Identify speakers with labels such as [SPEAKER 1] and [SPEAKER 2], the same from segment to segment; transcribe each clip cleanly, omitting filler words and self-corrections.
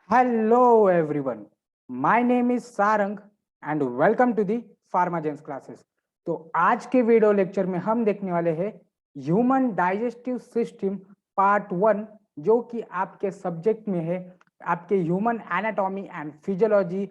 [SPEAKER 1] Hello everyone. My name is Sarang and welcome to the Pharmagens classes. तो आज के video lecture में हम देखने वाले हैं ह्यूमन डाइजेस्टिव सिस्टम पार्ट 1 जो कि आपके सब्जेक्ट में है आपके human anatomy and physiology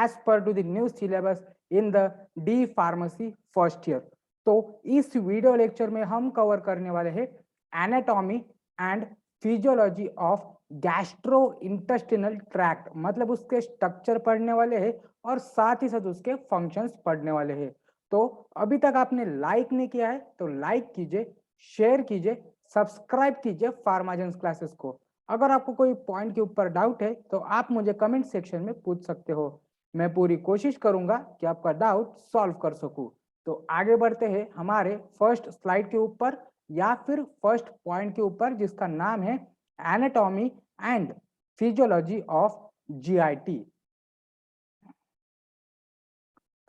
[SPEAKER 1] as per to the new syllabus in the D pharmacy first year. तो इस वीडियो लेक्चर में हम कवर करने वाले हैं anatomy and physiology of gastro intestinal tract, मतलब उसके स्ट्रक्चर पढ़ने वाले हैं और साथ ही साथ उसके फंक्शंस पढ़ने वाले हैं। तो अभी तक आपने लाइक नहीं किया है तो लाइक कीजिए, शेयर कीजिए, सब्सक्राइब कीजिए फार्माजेंस क्लासेस को। अगर आपको कोई पॉइंट के ऊपर डाउट है तो आप मुझे कमेंट सेक्शन में पूछ सकते हो। मैं पूरी कोशिश करूंगा कि आपका डाउट सॉल्व कर सकूं। तो आगे बढ़ते हैं हमारे फर्स्ट स्लाइड के ऊपर या फिर फर्स्ट पॉइंट के ऊपर, जिसका नाम है anatomy and physiology of GIT.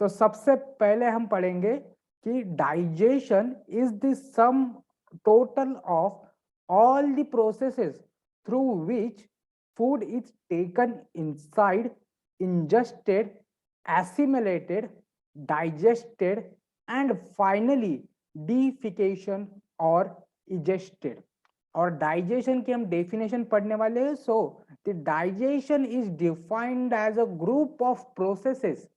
[SPEAKER 1] तो सबसे पहले हम पढ़ेंगे कि digestion is the sum total of all the processes through which food is taken inside, ingested, assimilated, digested and finally defecation or egested। और डाइजेशन की हम डेफिनेशन पढ़ने वाले हैं। So the digestion is defined as a group of processes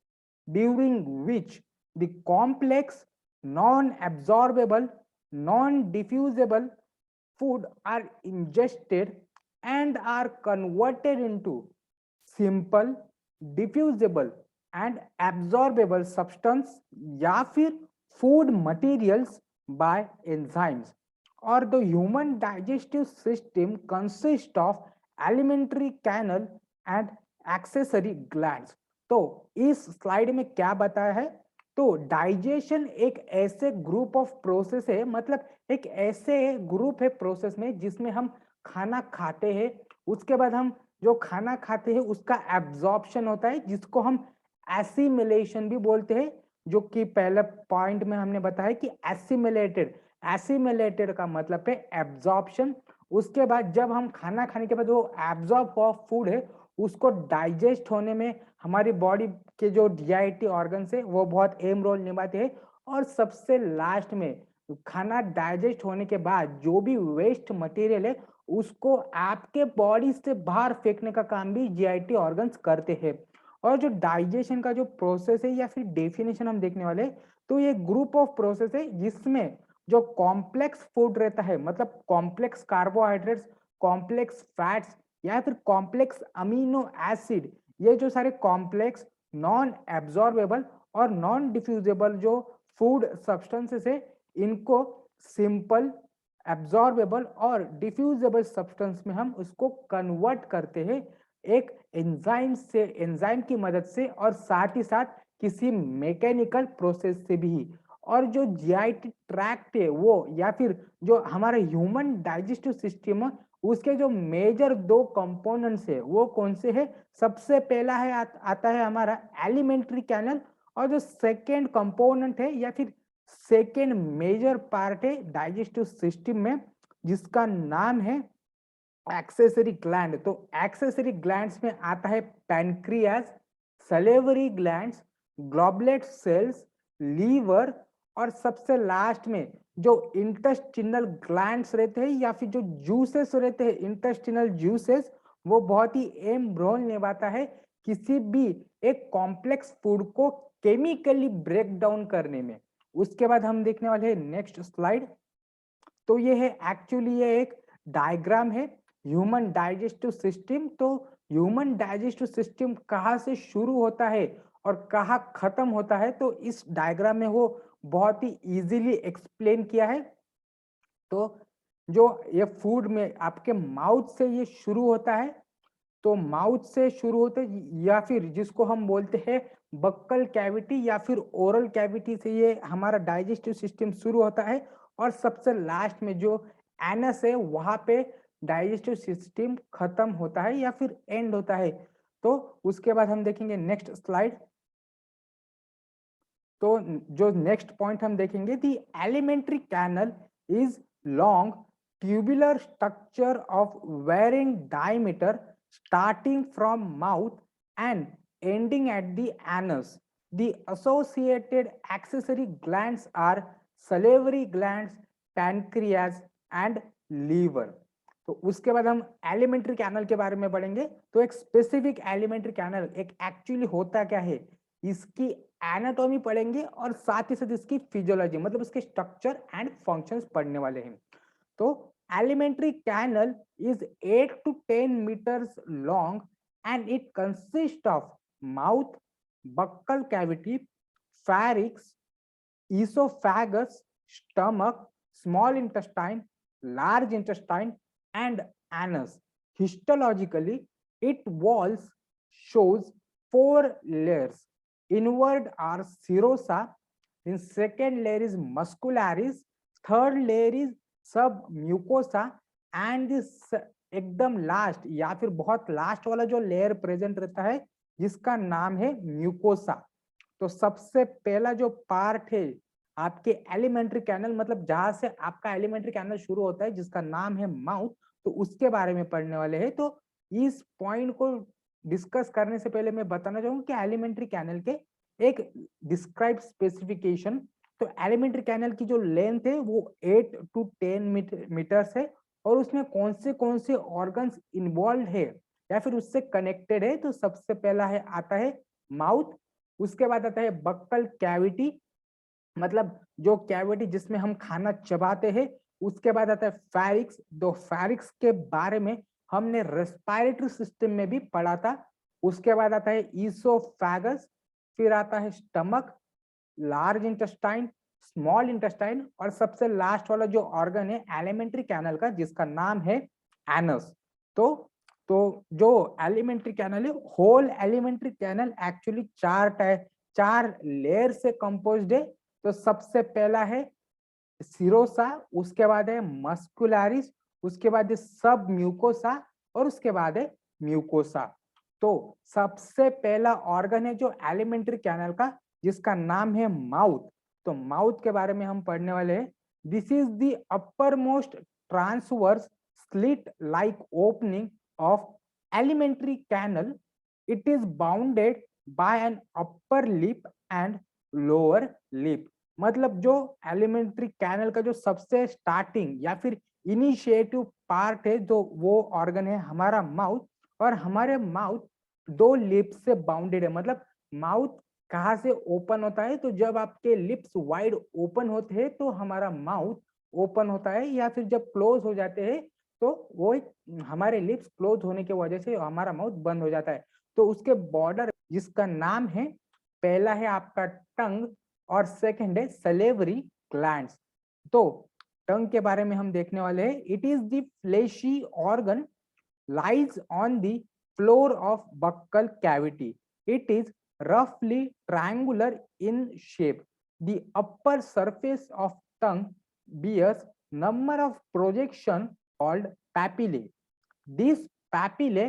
[SPEAKER 1] during which the complex, non-absorbable, non-diffusible food are ingested and are converted into simple, diffusible and absorbable substance या फिर food materials by enzymes। or the human digestive system consists of alimentary canal and accessory glands। तो इस slide में क्या बताया है, तो digestion एक ऐसे ग्रुप ऑफ प्रोसेस है, मतलब एक ऐसे ग्रुप है प्रोसेस में जिसमें हम खाना खाते हैं, उसके बाद हम जो खाना खाते हैं उसका एब्जॉर्प्शन होता है जिसको हम एसिमिलेशन भी बोलते हैं, जो कि पहले पॉइंट में हमने बताया कि एसिमिलेटेड का मतलब है एब्जॉर्प्शन। उसके बाद जब हम खाना खाने के बाद वो एब्जॉर्ब हुआ फूड है उसको डाइजेस्ट होने में हमारी बॉडी के जो जीआईटी ऑर्गन्स है वो बहुत अहम रोल निभाते हैं। और सबसे लास्ट में खाना डाइजेस्ट होने के बाद जो भी वेस्ट मटेरियल है उसको आपके बॉडी से बाहर फेंकने का काम भी जीआईटी ऑर्गन्स करते हैं। और जो डाइजेशन का जो प्रोसेस है या फिर डेफिनेशन हम देखने वाले, तो ये ग्रुप ऑफ प्रोसेस है जिसमें जो कॉम्प्लेक्स फूड रहता है, मतलब कॉम्प्लेक्स कार्बोहाइड्रेट्स, कॉम्प्लेक्स फैट्स या फिर कॉम्प्लेक्स अमीनो एसिड, ये जो सारे कॉम्प्लेक्स नॉन एब्जॉर्बेबल और नॉन डिफ्यूजेबल जो फूड सब्सटेंसेस है, इनको सिंपल, एब्जॉर्बेबल और डिफ्यूजेबल सब्सटेंस में हम उसको कन्वर्ट करते हैं एक एंजाइम से, एंजाइम की मदद से और साथ ही साथ किसी मैकेनिकल प्रोसेस से भी। और जो जीआईटी ट्रैक्ट है वो या फिर जो हमारा ह्यूमन डाइजेस्टिव सिस्टम है उसके जो मेजर दो कंपोनेंट्स है वो कौन से है, सबसे पहला है आता है हमारा एलिमेंट्री कैनल, और जो सेकेंड कंपोनेंट है या फिर सेकेंड मेजर पार्ट है डाइजेस्टिव सिस्टम में जिसका नाम है एक्सेसरी ग्लैंड। तो एक्सेसरी ग्लैंड्स में आता है pancreas, salivary glands, goblet cells, liver और सबसे लास्ट में जो इंटेस्टिनल ग्लैंड्स रहते हैं या फिर जो जूसेस रहते हैं, इंटेस्टिनल जूसेस, वो बहुत ही अहम रोल निभाता है किसी भी एक कॉम्प्लेक्स फूड को केमिकली ब्रेक डाउन करने में। उसके बाद हम देखने वाले हैं नेक्स्ट स्लाइड। तो ये है एक्चुअली ये एक डायग्राम है ह्यूमन डाइजेस्टिव सिस्टम। तो ह्यूमन डाइजेस्टिव सिस्टम कहाँ से शुरू होता है और कहाँ खत्म होता है, तो इस डायग्राम में वो बहुत ही इजीली एक्सप्लेन किया है। तो जो ये फूड में आपके माउथ से ये शुरू होता है, तो माउथ से शुरू होते या फिर जिसको हम बोलते हैं बक्कल कैविटी या फिर ओरल कैविटी से ये हमारा डाइजेस्टिव सिस्टम शुरू होता है। और सबसे लास्ट में जो एनस है वहां पे डाइजेस्टिव सिस्टम खत्म होता है या फिर एंड होता है। तो उसके बाद हम देखेंगे नेक्स्ट स्लाइड। तो जो नेक्स्ट पॉइंट हम देखेंगे, the elementary canal is long tubular structure of varying diameter starting from mouth and ending at the anus. The associated accessory glands are salivary glands, pancreas and liver. तो उसके बाद हम alimentary canal के बारे में पढ़ेंगे। तो एक स्पेसिफिक एलिमेंट्री कैनल एक एक्चुअली होता क्या है, इसकी एनाटॉमी पढ़ेंगे और साथ ही साथ इसकी फिजियोलॉजी मतलब इसके स्ट्रक्चर एंड फंक्शंस पढ़ने वाले हैं। तो alimentary canal is 8 to 10 meters long and it consists of mouth, buccal cavity, pharynx, esophagus, stomach, small intestine, large intestine and anus. Histologically, its walls shows 4 layers. Inward are serosa, in second layer is muscularis, third layer is सब mucosa and एकदम last या फिर बहुत last वाला जो layer present रहता है जिसका नाम है म्यूकोसा। तो सबसे पहला जो पार्ट है आपके एलिमेंट्री कैनल मतलब जहां से आपका एलिमेंट्री कैनल शुरू होता है जिसका नाम है माउथ, तो उसके बारे में पढ़ने वाले हैं। तो इस पॉइंट को डिस्कस करने से पहले मैं बताना चाहूंगा कि एलिमेंट्री कैनल के एक डिस्क्राइब स्पेसिफिकेशन। तो एलिमेंट्री कैनल की जो लेंथ है वो 8 to 10 मीटर्स है और उसमें कौन से ऑर्गन्स इन्वॉल्व है या फिर उससे कनेक्टेड है। तो सबसे पहला है आता है माउथ, उसके बाद आता है बक्कल कैविटी मतलब जो कैविटी जिसमें हम खाना चबाते हैं, उसके बाद आता है फैरिक्स। दो फैरिक्स के बारे में हमने रेस्पिरेटरी सिस्टम में भी पढ़ा था। उसके बाद आता है ईसोफेगस, फिर आता है stomach, large intestine, small intestine और सबसे लास्ट वाला जो ऑर्गन है एलिमेंट्री कैनल का जिसका नाम है एनस। तो जो एलिमेंट्री कैनल है होल एलिमेंट्री कैनल एक्चुअली चार लेयर से कंपोज्ड है। तो सबसे पहला है सिरोसा, उसके बाद है मस्कुलरिस, उसके बाद है सब म्यूकोसा और उसके बाद है म्यूकोसा। तो सबसे पहला ऑर्गन है जो एलिमेंट्री कैनल का जिसका नाम है माउथ। तो माउथ के बारे में हम पढ़ने वाले हैं। This is the upper most transverse slit like opening of alimentary canal. It is bounded by an upper lip and lower lip. मतलब जो एलिमेंट्री कैनल का जो सबसे स्टार्टिंग या फिर इनिशिएटिव पार्ट है जो वो ऑर्गन है हमारा माउथ, और हमारे माउथ दो लिप्स से बाउंडेड है। मतलब माउथ कहाँ से ओपन होता है, तो जब आपके लिप्स वाइड ओपन होते हैं तो हमारा माउथ ओपन होता है, या फिर जब क्लोज हो जाते हैं तो वो हमारे लिप्स क्लोज होने की वजह से हमारा माउथ बंद हो जाता है। तो उसके बॉर्डर जिसका नाम है, पहला है आपका टंग और सेकंड है सलेवरी ग्लैंड्स। तो टंग के बारे में हम देखने वाले हैं। It is the fleshy organ lies on the floor of buccal cavity. It is roughly triangular in shape. The upper surface of tongue bears number of projection called papillae. These papillae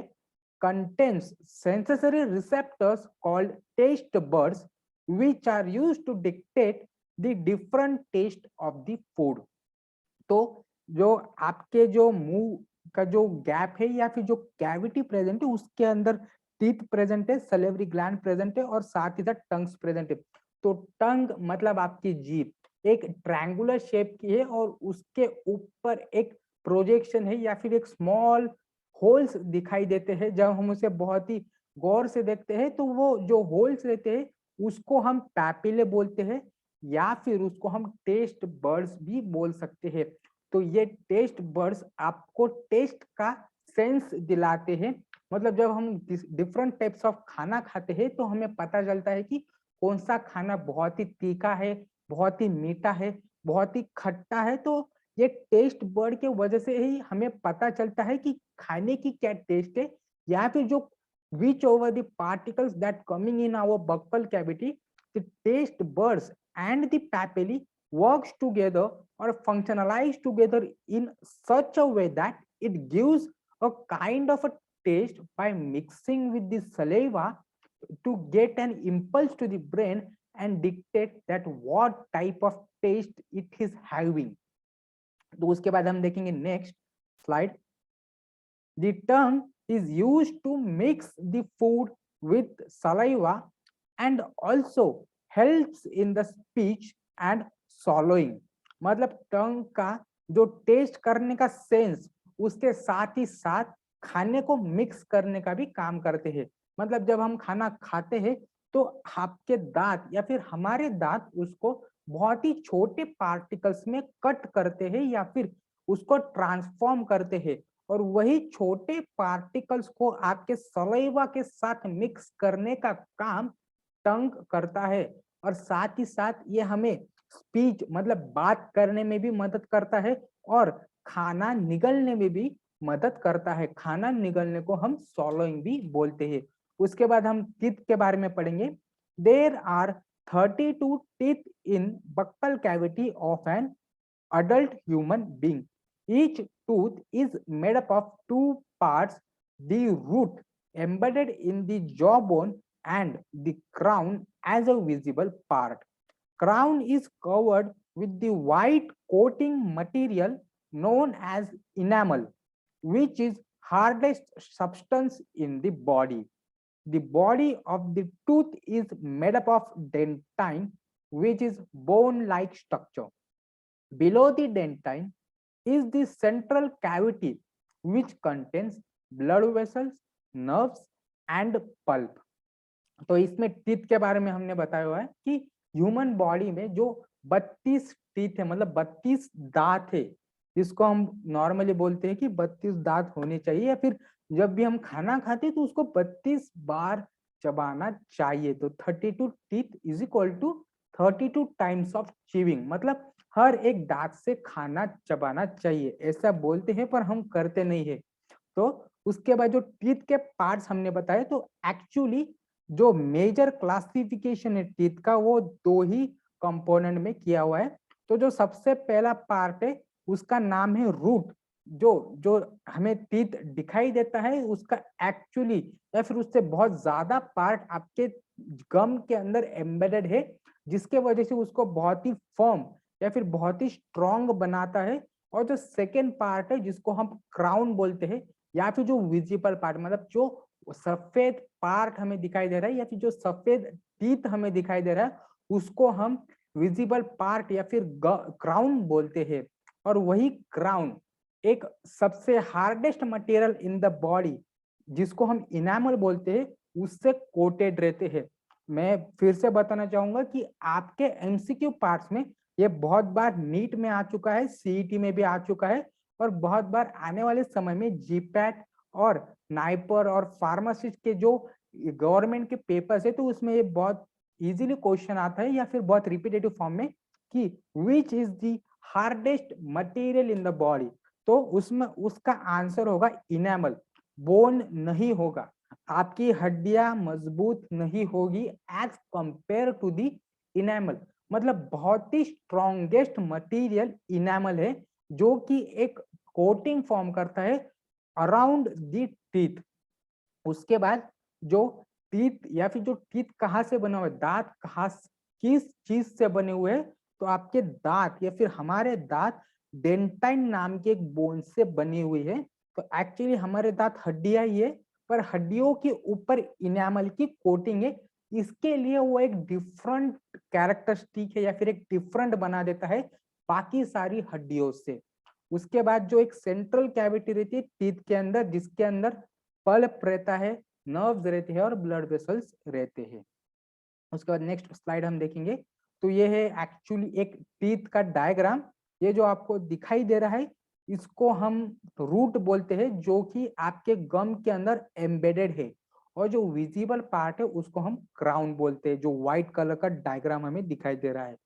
[SPEAKER 1] contains sensory receptors called taste buds which are used to dictate the different taste of the food. तो जो आपके जो मुंह का जो gap है या फिर जो कैविटी प्रेजेंट है उसके अंदर टीथ प्रेजेंट है, सलेवरी ग्लैंड प्रेजेंट है और साथ ही साथ टंग्स प्रेजेंट है। तो टंग मतलब आपकी जीभ एक ट्रायंगुलर शेप की है और उसके ऊपर एक प्रोजेक्शन है या फिर एक स्मॉल होल्स दिखाई देते हैं। जब हम उसे बहुत ही गौर से देखते हैं तो वो जो होल्स रहते हैं उसको हम पैपिले बोलते हैं या फिर उसको हम टेस्ट बर्ड्स भी बोल सकते हैं। तो ये टेस्ट बर्ड्स आपको टेस्ट का सेंस दिलाते हैं। मतलब जब हम डिफरेंट टाइप्स ऑफ खाना खाते हैं तो हमें पता चलता है कि कौन सा खाना बहुत ही तीखा है, बहुत ही मीठा है, बहुत ही खट्टा है। तो ये टेस्ट बर्ड के वजह से ही हमें पता चलता है कि खाने की क्या टेस्ट है, या फिर जो which over the particles that coming in our buccal cavity, the taste buds and the papillae works together or functionalize together in such a way that it gives a kind of a taste by mixing with the saliva to get an impulse to the brain and dictate that what type of taste it is having. तो उसके बाद हम देखेंगे next slide. The tongue is used to mix the food with saliva and also helps in the speech and swallowing. मतलब टंग का जो test करने का सेंस उसके साथ ही साथ खाने को मिक्स करने का भी काम करते हैं। मतलब जब हम खाना खाते हैं तो आपके दांत या फिर हमारे दांत उसको बहुत ही छोटे पार्टिकल्स में कट करते हैं या फिर उसको ट्रांसफॉर्म करते हैं और वही छोटे पार्टिकल्स को आपके सलाइवा के साथ मिक्स करने का काम टंग करता है। और साथ ही साथ ये हमें स्पीच मतलब बात करने में भी मदद करता है और खाना निगलने में भी मदद करता है। खाना निगलने को हम swallowing भी बोलते हैं। उसके बाद हम टीथ के बारे में पढ़ेंगे। There are 32 teeth in buccal cavity of an adult human being. Each tooth is made up of two parts, the root embedded in the jawbone and the crown as a visible part. Crown is covered with the white coating material known as enamel, which is hardest substance in the body. The body of the tooth is made up of dentine, which is bone-like structure. Below the dentine is the central cavity, which contains blood vessels, nerves, and pulp. तो इसमें teeth के बारे में हमने बताया हुआ है कि ह्यूमन बॉडी में जो 32 टीथ है मतलब 32 दांत है, जिसको हम नॉर्मली बोलते हैं कि 32 दांत होने चाहिए या फिर जब भी हम खाना खाते हैं तो उसको 32 बार चबाना चाहिए। तो 32 teeth is equal to 32 times of chewing, मतलब हर एक दांत से खाना चबाना चाहिए ऐसा बोलते हैं पर हम करते नहीं है। तो उसके बाद जो टीथ के पार्ट्स हमने बताए, तो एक्चुअली जो मेजर क्लासिफिकेशन है टीथ का वो दो ही कंपोनेंट में किया हुआ है। तो जो सबसे पहला पार्ट है उसका नाम है रूट। जो जो हमें टीथ दिखाई देता है उसका एक्चुअली या फिर उससे बहुत ज्यादा पार्ट आपके गम के अंदर एम्बेडेड है, जिसके वजह से उसको बहुत ही फर्म या फिर बहुत ही स्ट्रॉन्ग बनाता है। और जो सेकेंड पार्ट है जिसको हम क्राउन बोलते हैं या फिर जो विजिबल पार्ट मतलब जो सफेद पार्ट हमें दिखाई दे रहा है या फिर जो सफेद टीथ हमें दिखाई दे रहा है उसको हम विजिबल पार्ट या फिर क्राउन बोलते हैं। और वही क्राउन एक सबसे hardest material in the body जिसको हम इनामल बोलते हैं उससे कोटेड रहते हैं। मैं फिर से बताना चाहूंगा कि आपके एमसीक्यू पार्ट्स में ये बहुत बार नीट में आ चुका है, सीईटी में भी आ चुका है और बहुत बार आने वाले समय में जीपैट और नाइपर और फार्मासिस्ट के जो गवर्नमेंट के पेपर्स है तो उसमें ये बहुत इजीली क्वेश्चन आता है या फिर बहुत रिपीटेटिव फॉर्म में कि which is the hardest material in the body. तो उसमें उसका आंसर होगा इनेमल। बोन नहीं होगा, आपकी हड्डियां मजबूत नहीं होगी as compare to the enamel. मतलब बहुत ही स्ट्रॉन्गेस्ट मटेरियल इनेमल है जो कि एक कोटिंग फॉर्म करता है अराउंड दी टीथ। उसके बाद जो टीथ या फिर जो टीथ कहाँ से बना हुआ है, दांत कहाँ किस चीज से बने हुए हैं, तो आपके दांत या फिर हमारे दांत डेंटाइन नाम के एक बोन से बनी हुई है। तो एक्चुअली हमारे दांत हड्डियां ही है पर हड्डियों के ऊपर इनामल की कोटिंग है। इसके लिए वो एक डिफरेंट कैरेक्टरिस्टिक है या फिर एक डिफरेंट बना देता है बाकी सारी हड्डियों से। उसके बाद जो एक सेंट्रल कैविटी रहती है टीथ के अंदर जिसके अंदर पल्प रहता है, नर्व्स रहते हैं और ब्लड वेसल्स रहते हैं। उसके बाद नेक्स्ट स्लाइड हम देखेंगे तो ये है एक्चुअली एक टीथ का डायग्राम। ये जो आपको दिखाई दे रहा है इसको हम रूट बोलते हैं जो कि आपके गम के अंदर एम्बेडेड है। और जो विजिबल पार्ट है उसको हम क्राउन बोलते हैं, जो व्हाइट कलर का डायग्राम हमें दिखाई दे रहा है।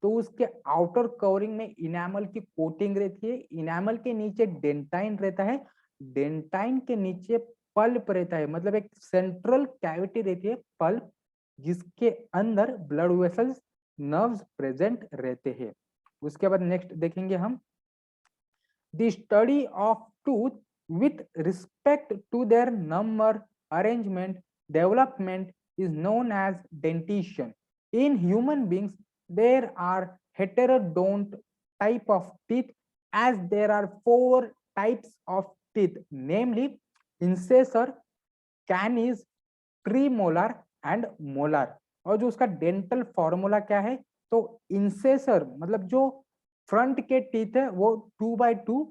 [SPEAKER 1] तो उसके आउटर कवरिंग में इनामल की कोटिंग रहती है, इनामल के नीचे डेंटाइन रहता है, डेंटाइन के नीचे पल्प रहता है, मतलब एक सेंट्रल कैविटी रहती है पल्प जिसके अंदर ब्लड वेसल्स नर्व्स प्रेजेंट रहते हैं। उसके बाद नेक्स्ट देखेंगे हम the study of tooth with respect to their number arrangement development is known as dentition. In human beings there are heterodont type of teeth as there are 4 types of teeth, namely incisor, canines, premolar and molar. और जो उसका dental formula क्या है, तो इंसेसर मतलब जो front के teeth है वो 2/2,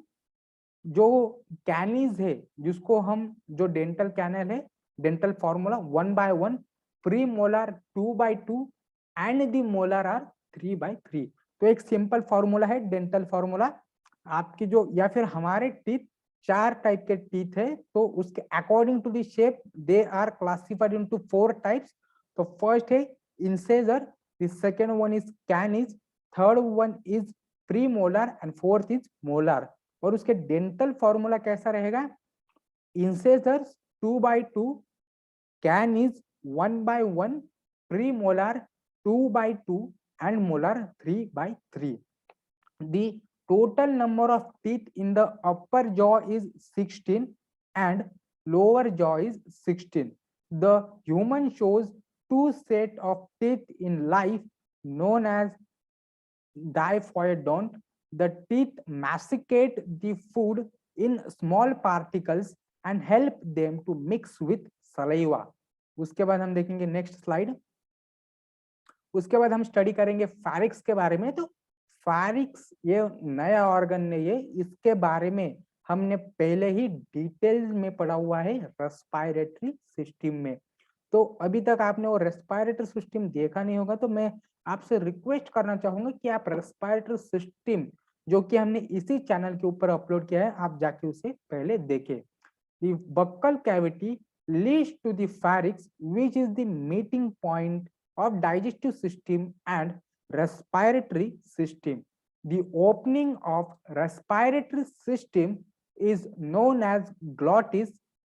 [SPEAKER 1] जो कैनिस है जिसको हम जो डेंटल कैनल है dental formula 1/1, premolar 2/2 and the molar are 3/3। तो एक सिंपल फॉर्मूला है डेंटल फॉर्मूला आपकी जो, या फिर हमारे टीथ 4 टाइप के टीथ है, तो उसके according to the shape they are classified into 4 types. तो फर्स्ट है incisor, the second one is canines, third one is premolar and fourth is molar. और उसके डेंटल फॉर्मूला कैसा रहेगा, incisors 2/2, canines 1/1, premolar 2/2 and molar 3/3. The total number of teeth in the upper jaw is 16 and lower jaw is 16. The human shows 2 sets of teeth in life known as diaphoidont. The teeth masticate the food in small particles and help them to mix with saliva. उसके बाद हम देखेंगे next slide. उसके बाद हम study करेंगे फैरिक्स के बारे में। तो फैरिक्स ये नया ऑर्गन है, ये इसके बारे में हमने पहले ही डिटेल्स में पढ़ा हुआ है रेस्पिरेटरी सिस्टम में। तो अभी तक आपने वो रेस्पिरेटरी सिस्टम देखा नहीं होगा, तो मैं आपसे रिक्वेस्ट करना चाहूंगा कि आप रेस्पिरेटरी सिस्टम जो कि हमने इसी चैनल के ऊपर अपलोड किया है, आप जाके उसे पहले देखें। The buccal cavity leads to the pharynx, which is the meeting point of digestive system and respiratory system. The opening of respiratory system is known as glottis,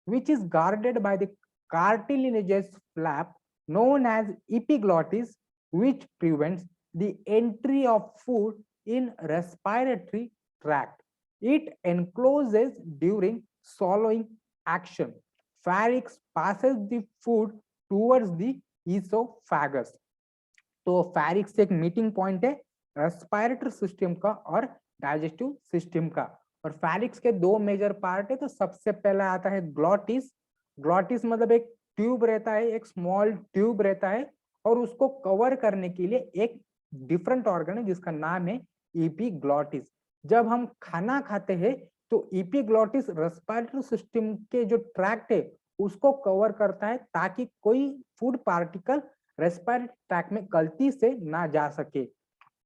[SPEAKER 1] which is guarded by the cartilaginous flap known as epiglottis, which prevents the entry of food in respiratory tract. It encloses during swallowing action. Pharynx passes the food towards the esophagus. तो फैरिक्स एक meeting point है respiratory system का और digestive system का। और फैरिक्स के 2 major part है। तो सबसे पहला आता है ग्लॉटिस। ग्लॉटिस मतलब एक ट्यूब रहता है, एक स्मॉल ट्यूब रहता है, और उसको कवर करने के लिए एक डिफरेंट ऑर्गन है जिसका नाम है एपिग्लॉटिस। जब हम खाना खाते हैं तो एपिग्लॉटिस रेस्पिरेटरी सिस्टम के जो ट्रैक्ट है उसको कवर करता है ताकि कोई फूड पार्टिकल रेस्पिरेटरी ट्रैक्ट में गलती से ना जा सके।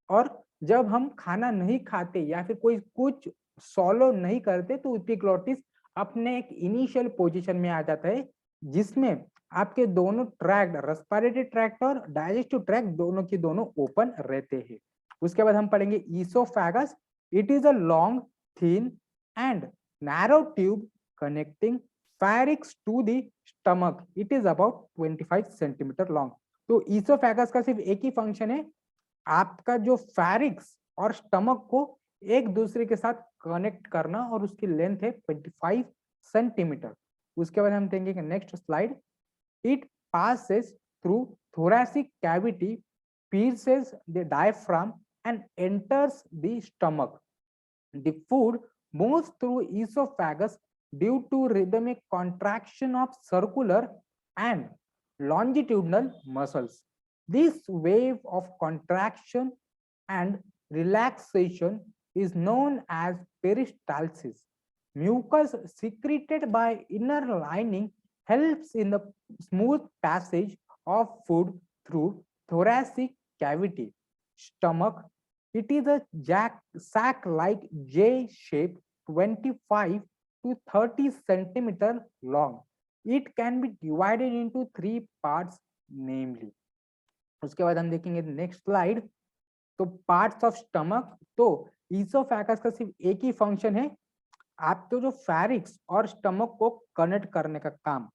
[SPEAKER 1] और जब हम खाना नहीं खाते या फिर कोई कुछ सॉलो नहीं करते तो एपिग्लॉटिस अपने एक इनिशियल पोजीशन में आ जाता है, जिसमें आपके दोनों ट्रैक्ट रेस्पिरेटरी ट्रैक्ट और डाइजेस्टिव ट्रैक्ट दोनों की दोनों ओपन रहते हैं। उसके बाद हम पढ़ेंगे oesophagus. It is a long, thin and narrow tube connecting pharynx to the stomach. It is about 25 centimetre long. तो ईसोफेगस का सिर्फ एक ही फंक्शन है, आपका जो फैरिक्स और स्टमक को एक दूसरे के साथ कनेक्ट करना, और उसकी लेंथ है 25 सेंटीमीटर। उसके बाद हम देखेंगे next slide. It passes through thoracic cavity, pierces the diaphragm and enters the stomach. The food moves through esophagus due to rhythmic contraction of circular and longitudinal muscles. This wave of contraction and relaxation is known as peristalsis. Mucus secreted by inner lining helps in the smooth passage of food through thoracic cavity. Stomach. It is a sac-like J-shaped 25 to 30 centimeter long. It can be divided into 3 parts, namely. उसके बाद हम देखेंगे next slide. तो parts of stomach. तो oesophagus का सिर्फ एक ही function है, आपको जो फैरिक्स और स्टमक को कनेक्ट करने का काम।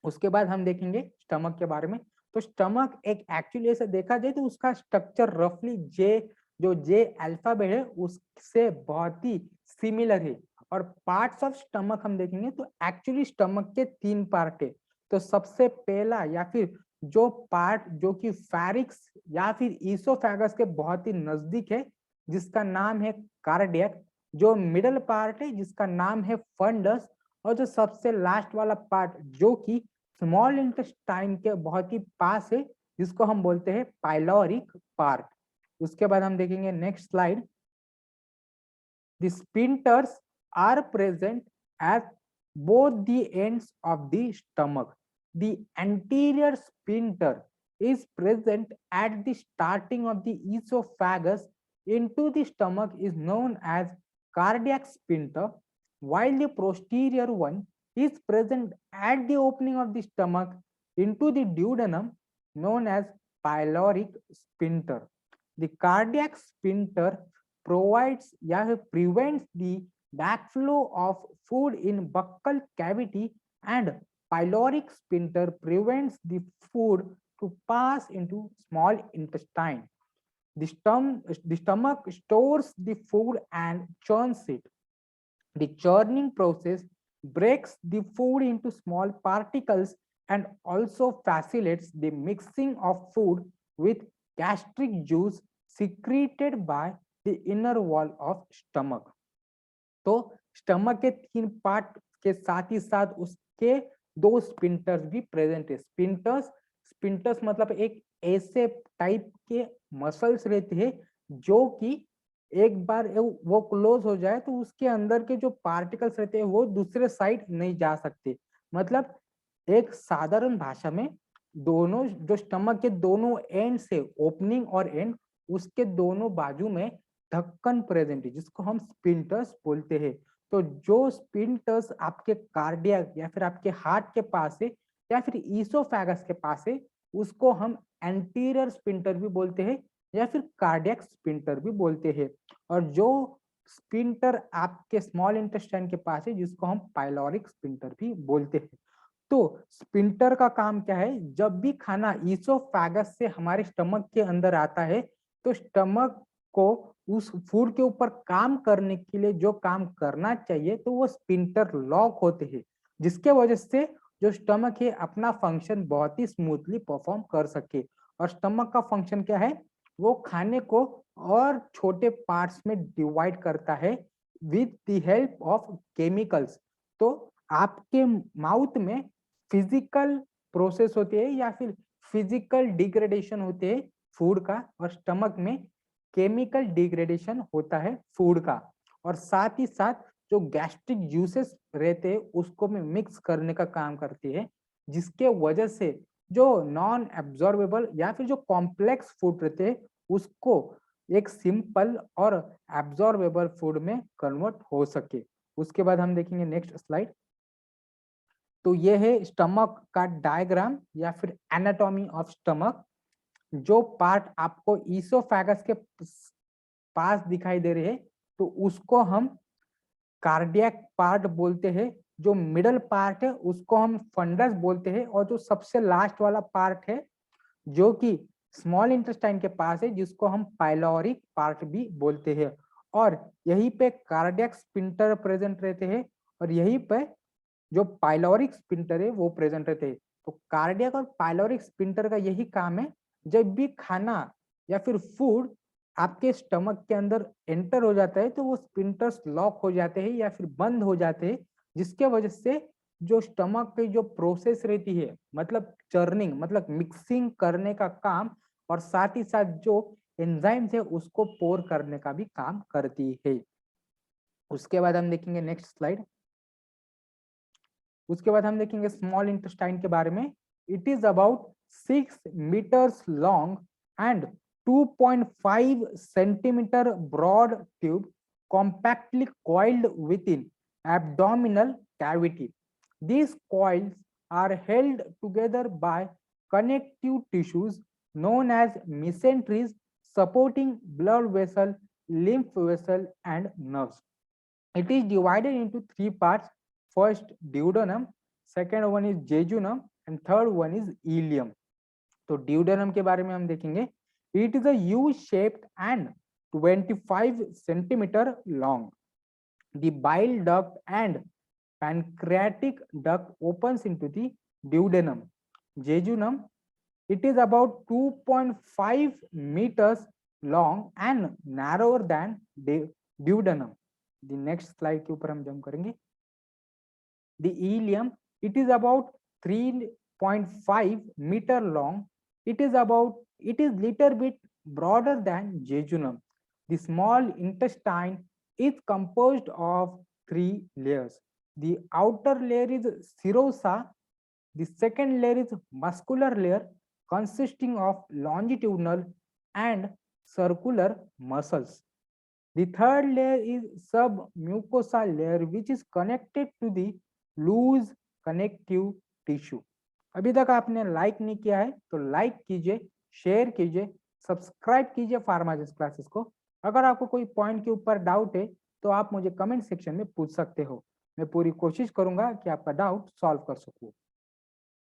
[SPEAKER 1] उसके बाद हम देखेंगे स्टमक के बारे में। तो स्टमक एक एक्चुअली ऐसे देखा जाए तो उसका स्ट्रक्चर रफली जे अल्फाबेट है उससे बहुत ही सिमिलर है। और पार्ट्स ऑफ स्टमक हम देखेंगे तो एक्चुअली स्टमक के 3 पार्ट है। तो सबसे पहला या फिर जो पार्ट जो कि फैरिक्स या फिर ईसोफेगस के बहुत ही नजदीक है जिसका नाम है कार्डियक। जो मिडल पार्ट है जिसका नाम है फंडस। और जो सबसे लास्ट वाला पार्ट जो कि स्मॉल इंटेस्टाइन के बहुत ही पास है, जिसको हम बोलते हैं पाइलोरिक पार्ट। उसके बाद हम देखेंगे next slide. The sphincters are present at both the ends of the stomach. The anterior sphincter is present at the starting of the esophagus into the stomach is known as cardiac sphincter, while the posterior one is present at the opening of the stomach into the duodenum known as pyloric sphincter. The cardiac sphincter provides prevents the backflow of food in buccal cavity, and pyloric sphincter prevents the food to pass into small intestine. The stomach stores the food and churns it. The churning process breaks the food into small particles and also facilitates the mixing of food with gastric juice secreted by the inner wall of stomach. तो stomach के 3 part के साथ ही साथ उसके 2 स्पिंटर्स भी present है। स्पिंटर्स मतलब एक ऐसे टाइप के मसल्स रहते हैं जो कि एक बार वो क्लोज हो जाए तो उसके अंदर के जो पार्टिकल्स रहते हैं वो दूसरे साइड नहीं जा सकते। मतलब एक साधारण भाषा में दोनों जो स्टमक के दोनों एंड से ओपनिंग और एंड उसके दोनों बाजू में ढक्कन प्रेजेंट है जिसको हम स्पिंटर्स बोलते हैं। तो जो स्पिंटर्स आपके कार्डियक या फिर आपके हार्ट के पास है या फिर ईसोफेगस के पास है उसको हम एंटीरियर स्पिंटर भी बोलते हैं या फिर कार्डियक स्पिंटर भी बोलते हैं। और जो स्पिंटर आपके स्मॉल इंटेस्टाइन के पास है जिसको हम पाइलोरिक स्पिंटर भी बोलते हैं। तो स्पिंटर का काम क्या है, जब भी खाना ईसोफेगस से हमारे स्टमक के अंदर आता है तो स्टमक को उस फूड के ऊपर काम करने के लिए जो काम करना चाहिए तो वो स्पिंटर लॉक होते हैं, जिसके वजह से जो स्टमक है अपना फंक्शन बहुत ही स्मूथली परफॉर्म कर सके। और स्टमक का फंक्शन क्या है, वो खाने को और छोटे पार्ट्स में डिवाइड करता है with the help of chemicals. तो आपके माउथ में फिजिकल प्रोसेस होते हैं या फिर फिजिकल डिग्रेडेशन होते हैं फूड का, और स्टमक में केमिकल डिग्रेडेशन होता है फूड का। और साथ ही साथ जो गैस्ट्रिक जूसेस रहते हैं उसको में मिक्स करने का काम करती है, जिसके वजह से जो नॉन एब्जॉर्बेबल या फिर जो कॉम्प्लेक्स फूड रहते हैं उसको एक सिंपल और एब्जॉर्बेबल फूड में कन्वर्ट हो सके। उसके बाद हम देखेंगे नेक्स्ट स्लाइड। तो ये है स्टमक का डायग्राम या फिर एनाटॉमी ऑफ स्टमक। जो पार्ट आपको ईसोफेगस के पास दिखाई दे रहे हैं तो उसको हम कार्डियक पार्ट बोलते हैं। जो मिडल पार्ट है उसको हम फंडस बोलते हैं, और जो सबसे लास्ट वाला पार्ट है जो कि स्मॉल इंटेस्टाइन के पास है जिसको हम पाइलोरिक पार्ट भी बोलते हैं। और यहीं पे कार्डियक स्पिंटर प्रेजेंट रहते हैं और यहीं पे जो पाइलोरिक स्पिंटर है वो प्रेजेंट रहते हैं। तो कार्डियक और पाइलोरिक स्पिंटर का यही काम है, जब भी खाना या फिर फूड आपके स्टमक के अंदर एंटर हो जाता है तो वो स्पिंटर्स लॉक हो जाते हैं या फिर बंद हो जाते हैं, जिसके वजह से जो स्टमक की जो प्रोसेस रहती है मतलब चर्निंग मतलब मिक्सिंग करने का काम और साथ ही साथ जो एंजाइम्स है उसको पोर करने का भी काम करती है। उसके बाद हम देखेंगे नेक्स्ट स्लाइड। उसके बाद हम देखेंगे स्मॉल इंटेस्टाइन के बारे में। It is about 6 meters long and 2.5 centimeter broad tube compactly coiled within abdominal cavity. These coils are held together by connective tissues known as mesenteries supporting blood vessel, lymph vessel and nerves. It is divided into 3 parts. First duodenum, second one is jejunum and third one is ileum. तो duodenum के बारे में हम देखेंगे। It is a U shaped and 25 centimetre long. The bile duct and pancreatic duct opens into the duodenum. Jejunum, it is about 2.5 meters long and narrower than duodenum. The next slide के ऊपर हम jump करेंगे। The ileum, it is about 3.5 meter long. It is little bit broader than jejunum. The small intestine is composed of 3 layers. The outer layer is serosa. The second layer is muscular layer consisting of longitudinal and circular muscles. The third layer is submucosal layer which is connected to the loose connective tissue. अभी तक आपने like नहीं किया है तो like कीजिए, share कीजिए, subscribe कीजिए फार्माजिस्ट क्लासेस को। अगर आपको कोई पॉइंट के ऊपर डाउट है तो आप मुझे कमेंट सेक्शन में पूछ सकते हो, मैं पूरी कोशिश करूंगा कि आपका डाउट सॉल्व कर सकूं।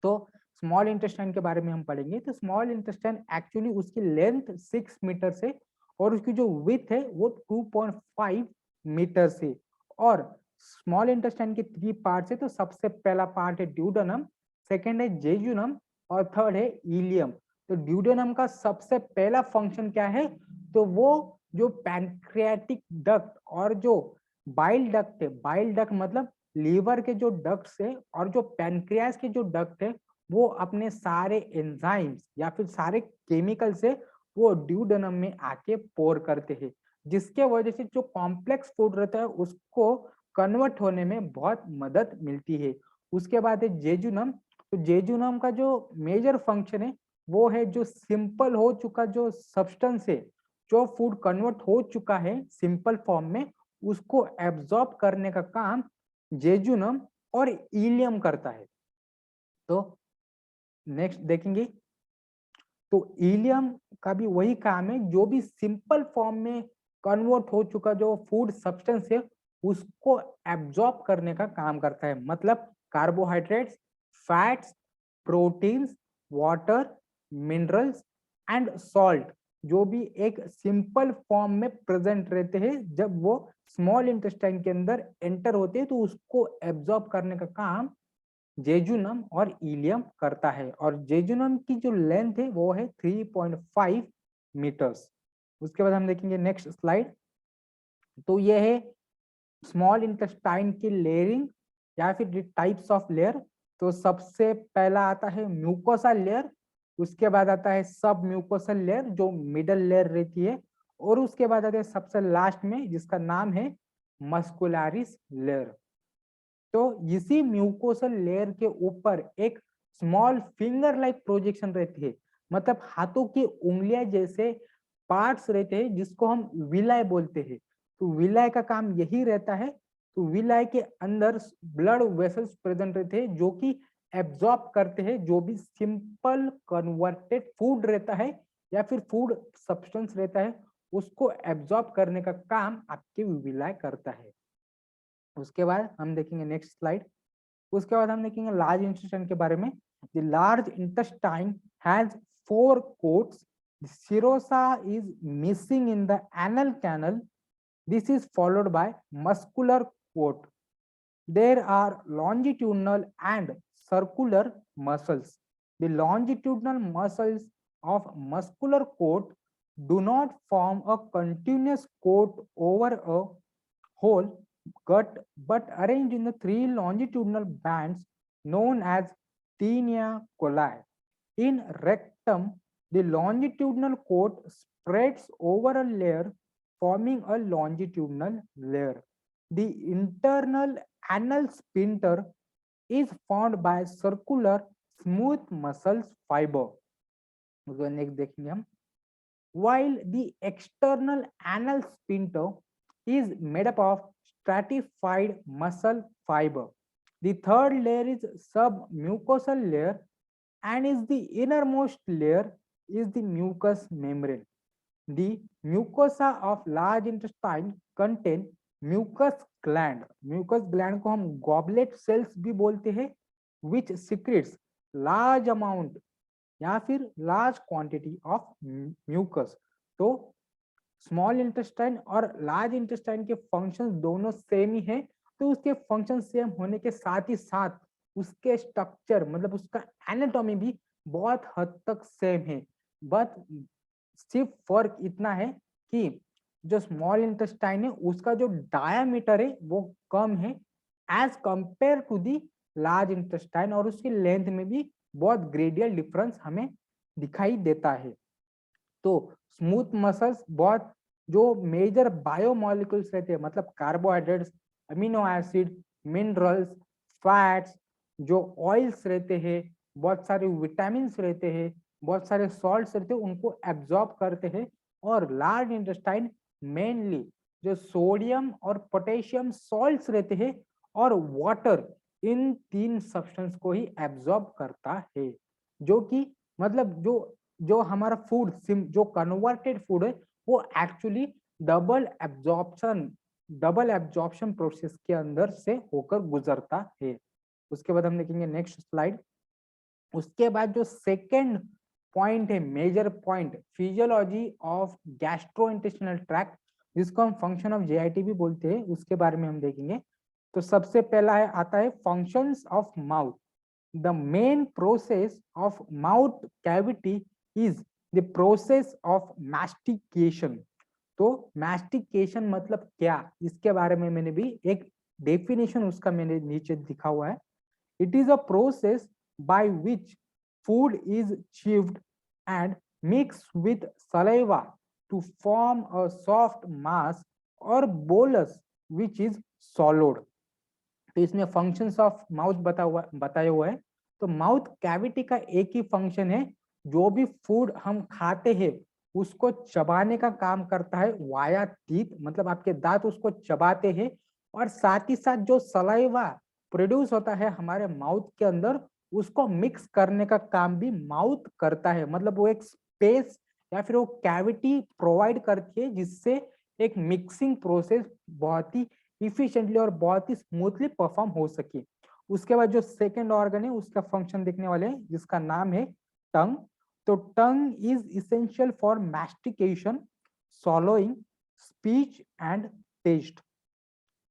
[SPEAKER 1] तो स्मॉल इंटेस्टाइन के बारे में हम पढ़ेंगे। तो स्मॉल इंटेस्टाइन एक्चुअली उसकी लेंथ 6 मीटर से और उसकी जो विथ है वो 2.5 मीटर से। और स्मॉल इंटेस्टाइन के 3 पार्ट्स है। तो सबसे पहला पार्ट है ड्यूडेनम, सेकेंड है जेजुनम और थर्ड है इलियम। तो ड्यूडेनम का सबसे पहला फंक्शन क्या है, तो वो जो पैनक्रियाटिक डक्ट और जो बाइल डक्ट है, बाइल डक्ट मतलब लीवर के जो डक्ट्स है और जो पैनक्रियास के जो डक्ट है वो अपने सारे एंजाइम्स या फिर सारे केमिकल से वो ड्यूडेनम में आके पोर करते हैं, जिसके वजह से जो कॉम्प्लेक्स फूड रहता है उसको कन्वर्ट होने में बहुत मदद मिलती है। उसके बाद है जेजुनम। तो जेजुनम का जो मेजर फंक्शन है वो है जो सिंपल हो चुका जो सब्सटेंस है, जो फूड कन्वर्ट हो चुका है सिंपल फॉर्म में, उसको एब्जॉर्ब करने का काम जेजुनम और इलियम करता है। तो नेक्स्ट देखेंगे, तो इलियम का भी वही काम है, जो भी सिंपल फॉर्म में कन्वर्ट हो चुका जो फूड सब्सटेंस है उसको एब्जॉर्ब करने का काम करता है। मतलब carbohydrates, fats, proteins, water, minerals and salt जो भी एक सिंपल फॉर्म में प्रेजेंट रहते हैं, जब वो स्मॉल इंटेस्टाइन के अंदर एंटर होते हैं तो उसको एब्जॉर्ब करने का काम जेजुनम और इलियम करता है। और जेजुनम की जो लेंथ है वो है 3.5 मीटर्स। उसके बाद हम देखेंगे नेक्स्ट स्लाइड। तो ये है स्मॉल इंटेस्टाइन की लेयरिंग या फिर टाइप्स ऑफ लेयर। तो सबसे पहला आता है म्यूकोसा लेयर, उसके बाद आता है सब म्यूकोसल लेयर जो मिडल लेयर रहती है, और उसके बाद आता है सबसे लास्ट में जिसका नाम है मस्कुलरिस लेयर। तो इसी म्यूकोसल लेयर के ऊपर एक स्मॉल फिंगर लाइक प्रोजेक्शन रहती है, मतलब हाथों की उंगलियां जैसे पार्ट्स रहते हैं जिसको हम विलाय बोलते हैं। तो विलाय का काम यही रहता है। तो विलाय के अंदर ब्लड वेसल्स प्रेजेंट रहते हैं जो कि एब्जॉर्ब करते हैं जो भी सिंपल कन्वर्टेड फूड रहता है या फिर फूड सब्सटेंस रहता है, उसको एब्जॉर्ब करने का काम आपके विलाय करता है। उसके बाद हम देखेंगे नेक्स्ट स्लाइड। उसके बाद हम देखेंगे लार्ज इंटेस्टाइन के बारे में। The large intestine has 4 quotes. The serosa is missing in the anal canal. This is followed by muscular coat. There are longitudinal and circular muscles. The longitudinal muscles of muscular coat do not form a continuous coat over a whole gut but arranged in the 3 longitudinal bands known as tinea coli. In rectum, the longitudinal coat spreads over a layer, forming a longitudinal layer. The internal anal sphincter is formed by circular smooth muscles fiber. Next देखेंगे हम। While the external anal sphincter is made up of stratified muscle fiber. The third layer is submucosal layer, and is the innermost layer is the mucous membrane. The mucosa of large intestine contain mucus gland. Mucus gland को हम goblet cells भी बोलते हैं, which secretes large amount या फिर large quantity of mucus. तो small intestine और large intestine के फंक्शंस दोनों सेम ही है। तो उसके फंक्शन सेम होने के साथ ही साथ उसके स्ट्रक्चर मतलब उसका एनाटॉमी भी बहुत हद तक सेम है। बट सिर्फ फर्क इतना है कि जो स्मॉल इंटेस्टाइन है उसका जो डायामीटर है वो कम है, as compare to the large intestine, और उसकी लेंथ में भी बहुत ग्रेडियल डिफरेंस हमें दिखाई देता है। तो स्मूथ मसल्स बहुत जो मेजर बायोमोलिक्यूल्स रहते हैं, मतलब carbohydrates, amino acid, minerals, fats, जो ऑयल्स रहते हैं, बहुत सारे विटामिन रहते हैं, बहुत सारे सॉल्ट्स रहते हैं, उनको एब्जॉर्ब करते हैं। और लार्ज इंटेस्टाइन मेनली जो सोडियम और पोटेशियम सॉल्ट्स रहते हैं और वाटर, इन तीन सब्सटेंस को ही एब्जॉर्ब करता है। जो कि मतलब जो जो हमारा फूड जो कन्वर्टेड फूड है वो एक्चुअली डबल एब्जॉर्प्शन प्रोसेस के अंदर से होकर गुजरता है। उसके बाद हम देखेंगे नेक्स्ट स्लाइड। उसके बाद जो सेकेंड पॉइंट है, major point, physiology of gastrointestinal tract, जिसको हम फंक्शन ऑफ जेआईटी भी बोलते हैं, उसके बारे में हम देखेंगे। तो सबसे पहला है आता है functions of mouth. The main process of mouth cavity is the process of mastication. तो mastication मतलब क्या, इसके बारे में मैंने भी एक डेफिनेशन उसका मैंने नीचे लिखा हुआ है। It is a process by which food is chewed and mixed with saliva to form a soft mass or bolus which is swallowed. तो इसमें फंक्शंस ऑफ माउथ बताया हुआ है। तो माउथ कैविटी का एक ही फंक्शन है, जो भी फूड हम खाते हैं उसको चबाने का काम करता है वाया टीथ, मतलब आपके दांत उसको चबाते हैं। और साथ ही साथ जो सलाइवा प्रोड्यूस होता है हमारे माउथ के अंदर, उसको मिक्स करने का काम भी माउथ करता है। मतलब वो एक स्पेस या फिर वो कैविटी प्रोवाइड करती है जिससे एक मिक्सिंग प्रोसेस बहुत ही इफिशिएंटली और बहुत ही स्मूथली परफॉर्म हो सके। उसके बाद जो सेकंड ऑर्गन है उसका फंक्शन देखने वाले हैं, जिसका नाम है टंग। तो tongue is essential for mastication, swallowing, speech and taste.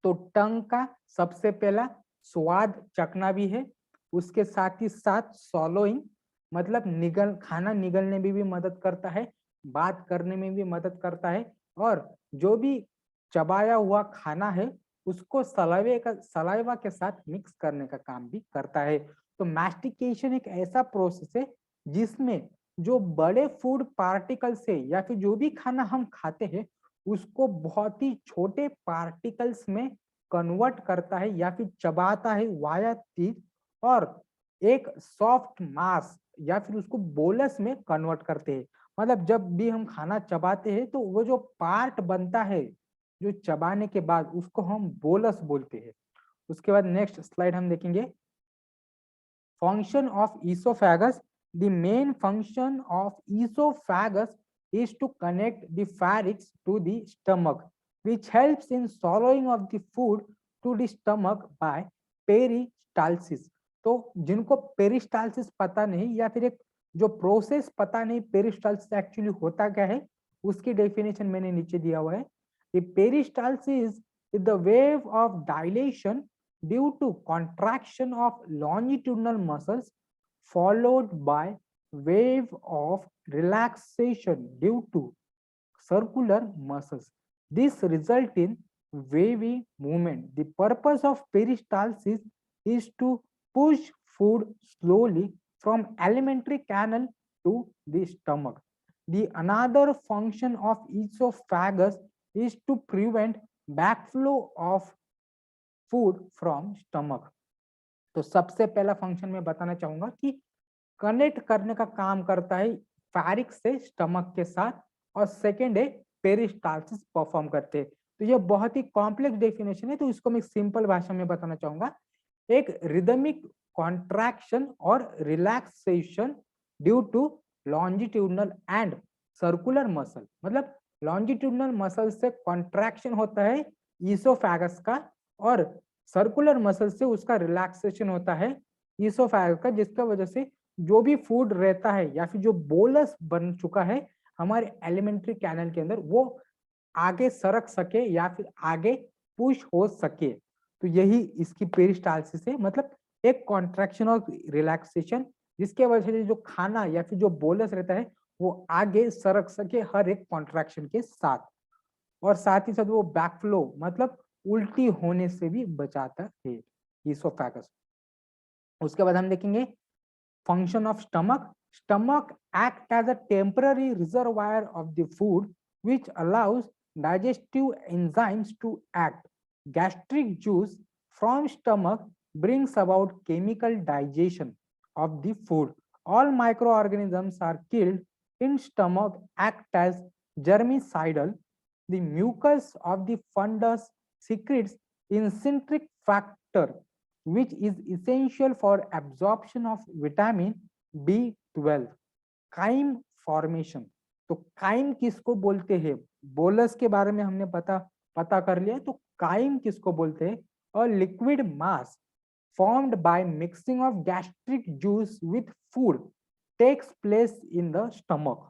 [SPEAKER 1] तो टंग का सबसे पहला स्वाद चखना भी है, उसके साथ ही साथ सॉलोइंग मतलब खाना निगलने में भी मदद करता है, बात करने में भी मदद करता है, और जो भी चबाया हुआ खाना है उसको सलाइवा के साथ मिक्स करने का काम भी करता है। तो मैस्टिकेशन एक ऐसा प्रोसेस है जिसमें जो बड़े फूड पार्टिकल से या फिर जो भी खाना हम खाते हैं उसको बहुत ही छोटे पार्टिकल्स में कन्वर्ट करता है या फिर चबाता है वाया टीथ, और एक सॉफ्ट मास या फिर उसको बोलस में कन्वर्ट करते हैं। मतलब जब भी हम खाना चबाते हैं तो वो जो पार्ट बनता है जो चबाने के बाद, उसको हम बोलस बोलते हैं। उसके बाद नेक्स्ट स्लाइड हम देखेंगे function of oesophagus. The main function of oesophagus is to connect the pharynx to the stomach, which helps in swallowing of the food to the stomach by peristalsis. तो जिनको peristalsis पता नहीं या फिर एक जो प्रोसेस पता नहीं पेरिस्टालसिस एक्चुअली होता क्या है, उसकी डेफिनेशन मैंने नीचे दिया हुआ है। The peristalsis is the wave of dilation due to contraction of longitudinal muscles followed by wave of relaxation due to circular muscles. This result in wavy movement. The purpose of peristalsis is to push food slowly from alimentary canal to the stomach. The another function of esophagus is to prevent backflow of food from stomach. तो सबसे पहला function मैं बताना चाहूंगा कि connect करने का काम करता है फैरिक्स से स्टमक के साथ, और सेकेंड है पेरिस्टालसिस परफॉर्म करते हैं। तो ये बहुत ही कॉम्प्लेक्स डेफिनेशन है, तो इसको मैं सिंपल भाषा में बताना चाहूंगा। एक रिदमिक कॉन्ट्रैक्शन और relaxation due to longitudinal and circular muscle. मतलब लॉन्जिट्यूडनल मसल से कॉन्ट्रैक्शन होता है ईसोफेगस का, और सर्कुलर मसल से उसका रिलैक्सेशन होता है ईसोफेगस का, जिसका वजह से जो भी फूड रहता है या फिर जो बोलस बन चुका है हमारे एलिमेंट्री कैनल के अंदर, वो आगे सरक सके या फिर आगे पुश हो सके। तो यही इसकी पेरिस्टालसिस है, मतलब एक कॉन्ट्रैक्शन और रिलैक्सेशन, जिसके वजह से जो खाना या फिर जो बोलस रहता है वो आगे सरक सके हर एक कॉन्ट्रैक्शन के साथ, और साथ ही साथ वो बैकफ्लो मतलब उल्टी होने से भी बचाता है। इसोफेगस। उसके बाद हम देखेंगे function of stomach. Stomach act as a temporary reservoir of the food which allows digestive enzymes to act. Gastric juice from stomach brings about chemical digestion of the food. All microorganisms are killed in stomach act as germicidal. The mucus of the fundus secretes intrinsic factor which is essential for absorption of vitamin B12. Chyme formation, तो chyme किसको बोलते हैं? Bolus के बारे में हमने पता कर लिया, तो काइम किसको बोलते हैं? A liquid mass formed by mixing of gastric juice with food takes place in the stomach.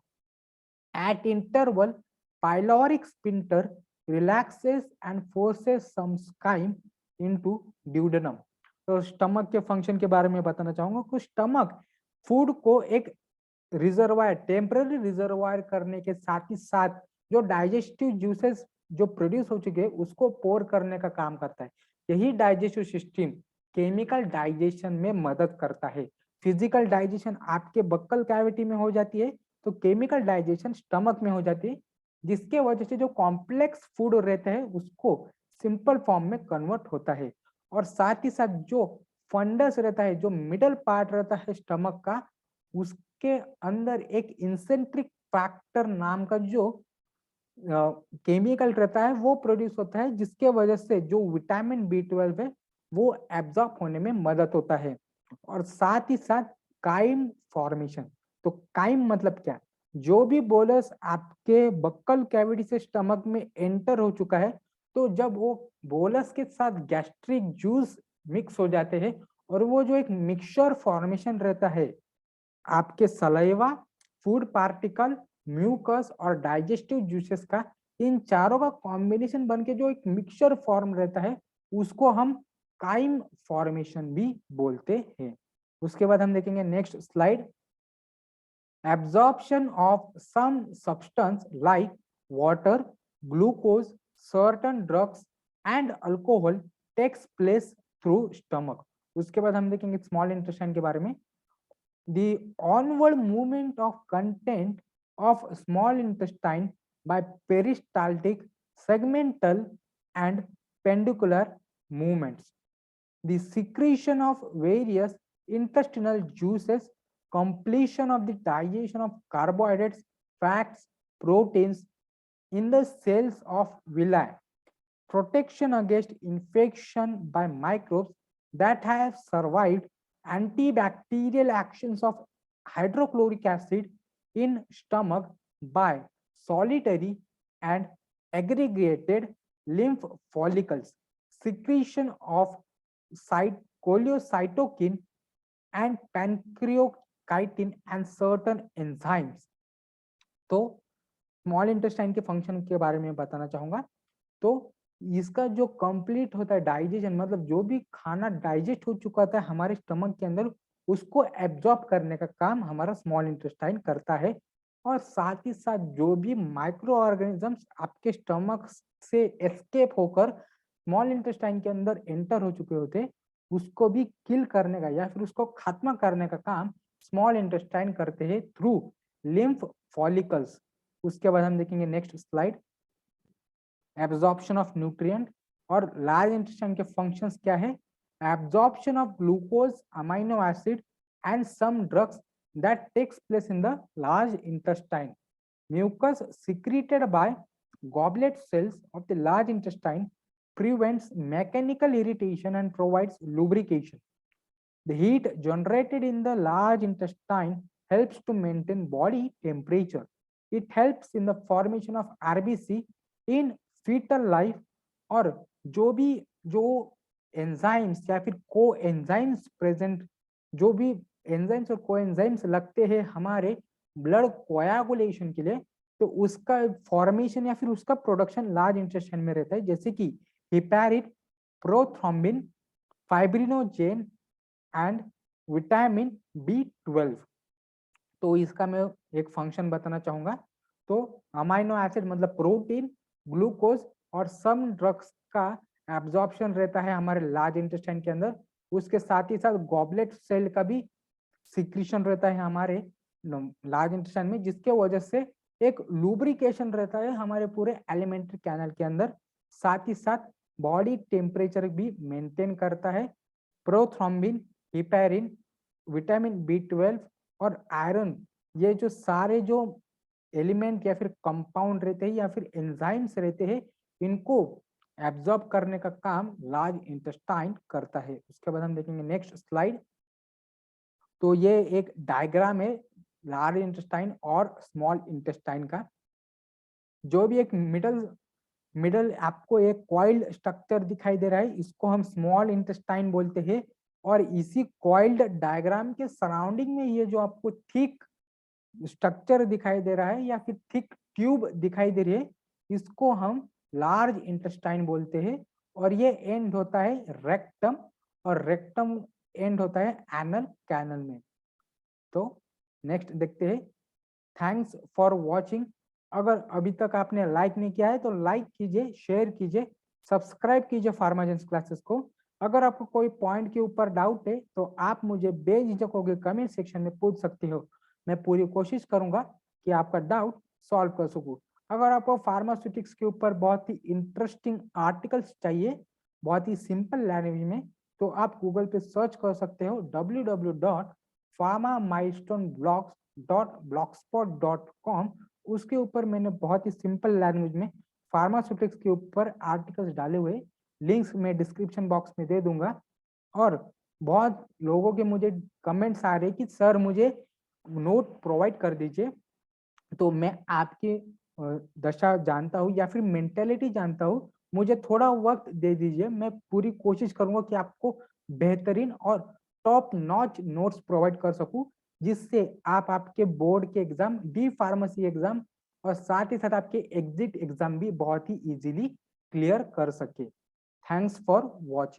[SPEAKER 1] At interval, pyloric sphincter relaxes and forces some chyme into duodenum. तो स्टमक के फंक्शन के बारे में बताना चाहूंगा कि स्टमक फूड को एक रिजर्वायर, टेम्पररी रिजर्वायर करने के साथ ही साथ जो डाइजेस्टिव जूसेस जो प्रोड्यूस हो चुके हैं उसको पोर करने का काम करता है। यही डाइजेस्टिव सिस्टम केमिकल डाइजेशन में मदद करता है। फिजिकल डाइजेशन आपके बक्कल कैविटी में हो जाती है, तो केमिकल डाइजेशन स्टमक में हो जाती है, जिसके वजह से जो कॉम्प्लेक्स फूड रहता है उसको सिंपल फॉर्म में कन्वर्ट होता है। और साथ ही साथ जो फंडस रहता है, जो मिडल पार्ट रहता है स्टमक का, उसके अंदर एक इंसेंट्रिक फैक्टर नाम का जो केमिकल रहता है वो प्रोड्यूस होता है, जिसके वजह से जो विटामिन B12 है वो एब्जॉर्ब होने में मदद होता है। और साथ ही साथ काइम फॉर्मेशन, तो काइम मतलब क्या? जो भी बोलस आपके बक्कल कैविटी से स्टमक में एंटर हो चुका है, तो जब वो बोलस के साथ गैस्ट्रिक जूस मिक्स हो जाते हैं और वो जो एक मिक्सचर फॉर्मेशन रहता है आपके सलाइवा, फूड पार्टिकल, म्यूकस और डाइजेस्टिव जूसेस का, इन चारों का कॉम्बिनेशन बनके जो एक मिक्सचर फॉर्म रहता है उसको हम काइम फॉर्मेशन भी बोलते हैं। उसके बाद हम देखेंगे next slide. Absorption of some substance like water, glucose, certain drugs and alcohol takes place through stomach. उसके बाद हम देखेंगे स्मॉल इंटेस्टाइन के बारे में। The onward movement of content of small intestine by peristaltic, segmental and pendicular movements. The secretion of various intestinal juices, completion of the digestion of carbohydrates, fats, proteins in the cells of villi, protection against infection by microbes that have survived, antibacterial actions of hydrochloric acid in stomach by solitary and aggregated lymph follicles, secretion of cholecytokine and pancreatitin and certain enzymes. तो small intestine के function के बारे में बताना चाहूंगा। तो इसका जो कंप्लीट होता है डाइजेशन, मतलब जो भी खाना डाइजेस्ट हो चुका था हमारे स्टमक के अंदर, उसको एब्जॉर्ब करने का काम हमारा स्मॉल इंटेस्टाइन करता है। और साथ ही साथ जो भी माइक्रो ऑर्गेनिजम्स आपके स्टमक से एस्केप होकर स्मॉल इंटेस्टाइन के अंदर एंटर हो चुके होते, उसको भी किल करने का या फिर उसको खत्म करने का काम स्मॉल इंटेस्टाइन करते हैं थ्रू लिम्फ फॉलिकल्स। उसके बाद हम देखेंगे next slide. Absorption of nutrient, और लार्ज इंटेस्टाइन के फंक्शंस क्या है? Absorption of glucose, amino acid and some drugs that takes place in the large intestine. Mucus secreted by goblet cells of the large intestine prevents mechanical irritation and provides lubrication. The heat generated in the large intestine helps to maintain body temperature. It helps in the formation of RBC in fetal life। और जो enzymes या फिर को enzymes present, जो भी enzymes और coenzymes लगते हैं हमारे ब्लड कोयागुलेशन के लिए, तो उसका फॉर्मेशन या फिर उसका प्रोडक्शन लार्ज इंटेस्टाइन में रहता है, जैसे कि heparin, prothrombin, fibrinogen and vitamin B12। तो इसका मैं एक फंक्शन बताना चाहूंगा। तो अमाइनो एसिड मतलब प्रोटीन, ग्लूकोज और सम ड्रग्स का एब्जॉर्प्शन रहता है हमारे लार्ज इंटेस्टाइन के अंदर, उसके साथ ही साथ गॉबलेट सेल का भी सिक्रीशन रहता है हमारे लार्ज इंटेस्टाइन में, जिसके वजह से एक लुब्रिकेशन रहता है हमारे पूरे एलिमेंट्री कैनल के अंदर। साथ ही साथ बॉडी टेम्परेचर भी मेंटेन करता है। प्रोथ्रोम्बिन, हिपैरिन, विटामिन B12 और आयरन, ये जो सारे जो एलिमेंट या फिर कंपाउंड रहते हैं या फिर एंजाइम्स रहते हैं, इनको एब्जॉर्ब करने का काम लार्ज इंटेस्टाइन करता है। उसके बाद हम देखेंगे नेक्स्ट स्लाइड। तो ये एक डायग्राम है लार्ज इंटेस्टाइन और स्मॉल इंटेस्टाइन का। जो भी एक मिडल आपको एक कॉइल्ड स्ट्रक्चर दिखाई दे रहा है, इसको हम स्मॉल इंटेस्टाइन बोलते हैं। और इसी कॉइल्ड डायग्राम के सराउंडिंग में ये जो आपको थिक स्ट्रक्चर दिखाई दे रहा है या फिर थिक ट्यूब दिखाई दे रही है, इसको हम लार्ज इंटेस्टाइन बोलते हैं। और ये एंड होता है रेक्टम, और रेक्टम एंड होता है एनल कैनल में। तो नेक्स्ट देखते हैं। Thanks for watching. अगर अभी तक आपने लाइक नहीं किया है तो लाइक कीजिए, शेयर कीजिए, सब्सक्राइब कीजिए फार्माजेंस क्लासेस को। अगर आपको कोई पॉइंट के ऊपर डाउट है तो आप मुझे बेझिझक होकर कमेंट सेक्शन में पूछ सकते हो। मैं पूरी कोशिश करूंगा कि आपका डाउट सॉल्व कर सकूं। अगर आपको फार्मास्यूटिक्स के ऊपर बहुत ही इंटरेस्टिंग आर्टिकल्स चाहिए, बहुत ही सिंपल लैंग्वेज में, तो आप गूगल पे सर्च कर सकते हो www.pharmamilestoneblogs.blogspot.com। उसके ऊपर मैंने बहुत ही सिंपल लैंग्वेज में फार्मास्यूटिक्स के ऊपर आर्टिकल्स डाले हुए, लिंक्स मैं डिस्क्रिप्शन बॉक्स में दे दूंगा। और बहुत लोगों के मुझे कमेंट्स आ रहे कि सर मुझे नोट प्रोवाइड कर दीजिए। तो मैं आपकी दशा जानता हूँ या फिर मेंटेलिटी जानता हूँ, मुझे थोड़ा वक्त दे दीजिए। मैं पूरी कोशिश करूंगा कि आपको बेहतरीन और टॉप नॉच नोट्स प्रोवाइड कर सकूं, जिससे आप आपके बोर्ड के एग्जाम, डी फार्मेसी एग्जाम और साथ ही साथ आपके एग्जिट एग्जाम भी बहुत ही इजीली क्लियर कर सके। Thanks for watching.